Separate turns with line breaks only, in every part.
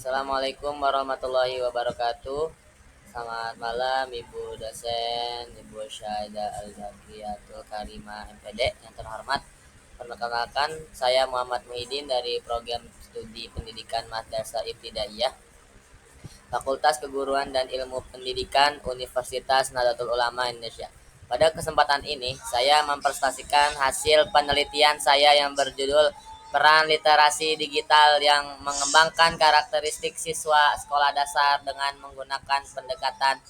Assalamualaikum warahmatullahi wabarakatuh. Selamat malam Ibu dosen, Ibu Syahida Al-Zakiyatul Karimah MPD yang terhormat. Perkenalkan, saya Muhammad Muhyiddin dari program studi pendidikan Madrasah Ibtidaiyah Fakultas Keguruan dan Ilmu Pendidikan Universitas Nahdlatul Ulama Indonesia. Pada kesempatan ini, saya mempresentasikan hasil penelitian saya yang berjudul Peran Literasi Digital yang mengembangkan karakteristik siswa sekolah dasar dengan menggunakan pendekatan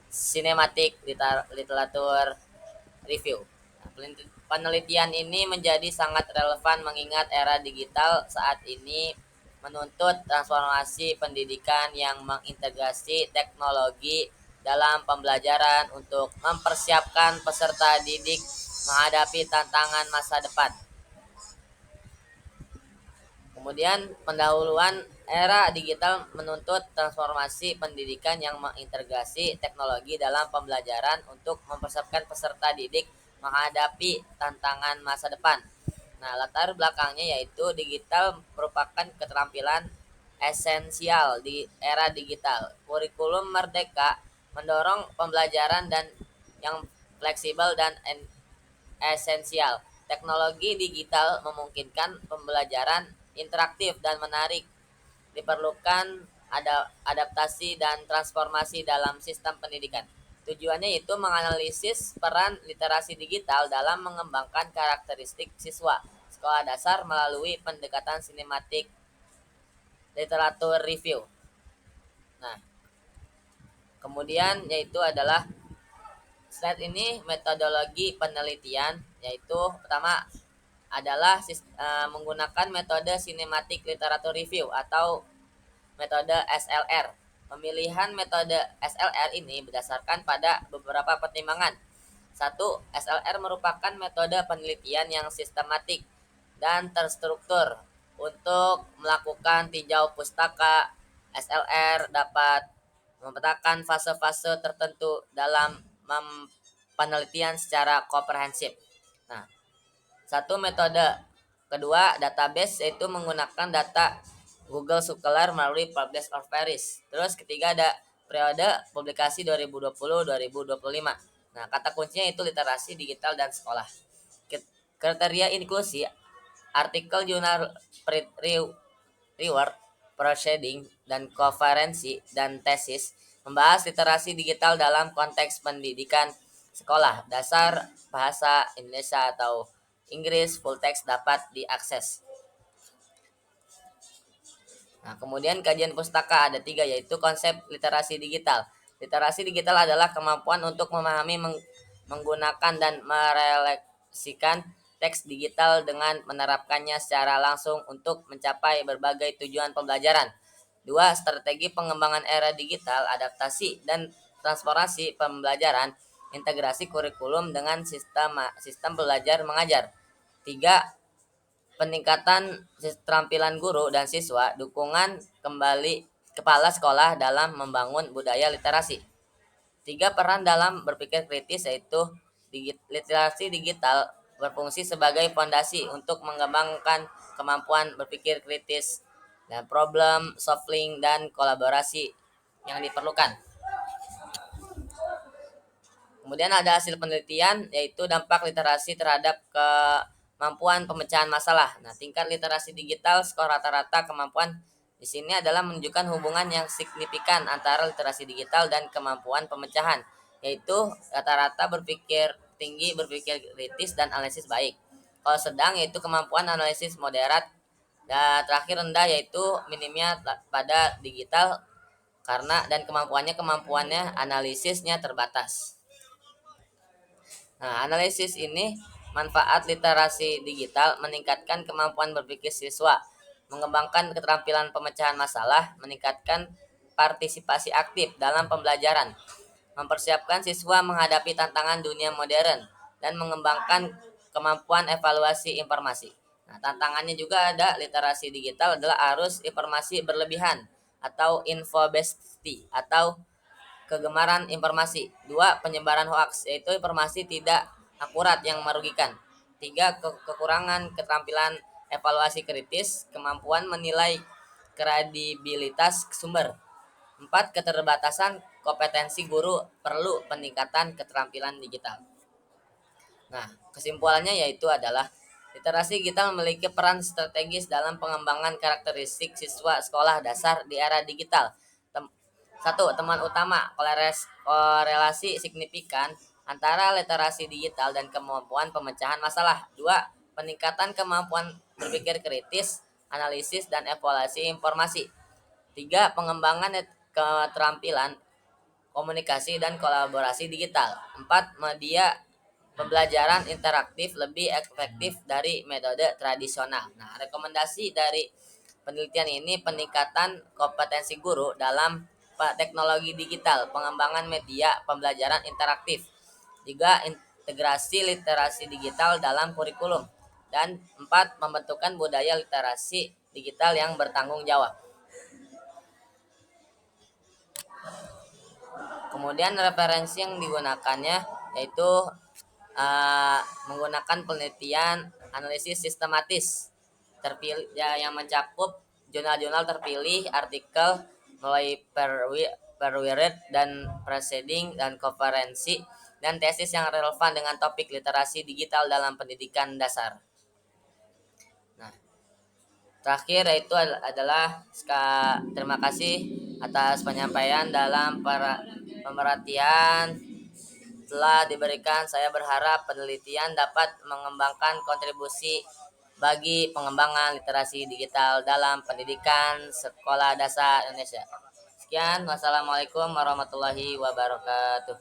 sinematik literatur review. Penelitian ini menjadi sangat relevan mengingat era digital saat ini menuntut transformasi pendidikan yang mengintegrasi teknologi dalam pembelajaran untuk mempersiapkan peserta didik menghadapi tantangan masa depan. Kemudian pendahuluan era digital menuntut transformasi pendidikan yang mengintegrasi teknologi dalam pembelajaran untuk mempersiapkan peserta didik menghadapi tantangan masa depan. Nah, latar belakangnya yaitu digital merupakan keterampilan esensial di era digital. Kurikulum Merdeka mendorong pembelajaran dan yang fleksibel dan esensial. Teknologi digital memungkinkan pembelajaran interaktif dan menarik. Diperlukan adaptasi dan transformasi dalam sistem pendidikan. Tujuannya itu menganalisis peran literasi digital dalam mengembangkan karakteristik siswa sekolah dasar melalui pendekatan sinematik literatur review. Nah, kemudian yaitu adalah slide ini metodologi penelitian, yaitu pertama adalah menggunakan metode sinematik literatur review atau metode SLR. Pemilihan metode SLR ini berdasarkan pada beberapa pertimbangan. Satu, SLR merupakan metode penelitian yang sistematik dan terstruktur. Untuk melakukan tinjau pustaka, SLR dapat memetakan fase-fase tertentu dalam penelitian secara komprehensif. Nah, satu metode. Kedua, database yaitu menggunakan data Google Scholar melalui Publish or Perish. Terus ketiga ada periode publikasi 2020-2025. Nah, kata kuncinya itu literasi digital dan sekolah. Kriteria inklusi, artikel jurnal reward, proceeding, dan konferensi dan tesis membahas literasi digital dalam konteks pendidikan sekolah dasar bahasa Indonesia atau Inggris full text dapat diakses. Nah, kemudian kajian pustaka ada 3, yaitu konsep literasi digital. Literasi digital adalah kemampuan untuk memahami, menggunakan, dan merefleksikan teks digital dengan menerapkannya secara langsung untuk mencapai berbagai tujuan pembelajaran. 2. Strategi pengembangan era digital, adaptasi dan transformasi pembelajaran, integrasi kurikulum dengan sistem belajar mengajar. 3. Peningkatan keterampilan guru dan siswa, dukungan kembali kepala sekolah dalam membangun budaya literasi. 3. Peran dalam berpikir kritis, yaitu literasi digital berfungsi sebagai fondasi untuk mengembangkan kemampuan berpikir kritis dan problem solving dan kolaborasi yang diperlukan. Kemudian ada hasil penelitian yaitu dampak literasi terhadap kemampuan pemecahan masalah. Nah, tingkat literasi digital skor rata-rata kemampuan di sini adalah menunjukkan hubungan yang signifikan antara literasi digital dan kemampuan pemecahan, yaitu rata-rata berpikir tinggi, berpikir kritis, dan analisis baik. Kalau sedang yaitu kemampuan analisis moderat, dan terakhir rendah yaitu minimnya pada digital karena dan kemampuannya analisisnya terbatas. Nah, analisis ini manfaat literasi digital meningkatkan kemampuan berpikir siswa, mengembangkan keterampilan pemecahan masalah, meningkatkan partisipasi aktif dalam pembelajaran, mempersiapkan siswa menghadapi tantangan dunia modern, dan mengembangkan kemampuan evaluasi informasi. Nah, tantangannya juga ada literasi digital adalah arus informasi berlebihan atau infobesity atau kegemaran informasi. 2. Penyebaran hoaks, yaitu informasi tidak akurat yang merugikan. 3. Kekurangan keterampilan evaluasi kritis, kemampuan menilai kredibilitas sumber. 4. Keterbatasan kompetensi guru, perlu peningkatan keterampilan digital. Nah, kesimpulannya yaitu adalah literasi digital memiliki peran strategis dalam pengembangan karakteristik siswa sekolah dasar di era digital. Satu, teman utama korelasi signifikan antara literasi digital dan kemampuan pemecahan masalah. Dua, peningkatan kemampuan berpikir kritis, analisis, dan evaluasi informasi. Tiga, pengembangan keterampilan komunikasi dan kolaborasi digital. Empat, media pembelajaran interaktif lebih efektif dari metode tradisional. Nah, rekomendasi dari penelitian ini peningkatan kompetensi guru dalam teknologi digital, pengembangan media pembelajaran interaktif. Tiga, integrasi literasi digital dalam kurikulum. Dan empat, pembentukan budaya literasi digital yang bertanggung jawab. Kemudian referensi yang digunakannya yaitu menggunakan penelitian analisis sistematis terpilih ya, yang mencakup jurnal-jurnal terpilih, artikel mulai perwired dan proceeding dan konferensi, dan tesis yang relevan dengan topik literasi digital dalam pendidikan dasar. Nah, terakhir itu adalah terima kasih atas penyampaian dalam pemerhatian telah diberikan. Saya berharap penelitian dapat mengembangkan kontribusi bagi pengembangan literasi digital dalam pendidikan sekolah dasar Indonesia. Sekian, wassalamualaikum warahmatullahi wabarakatuh.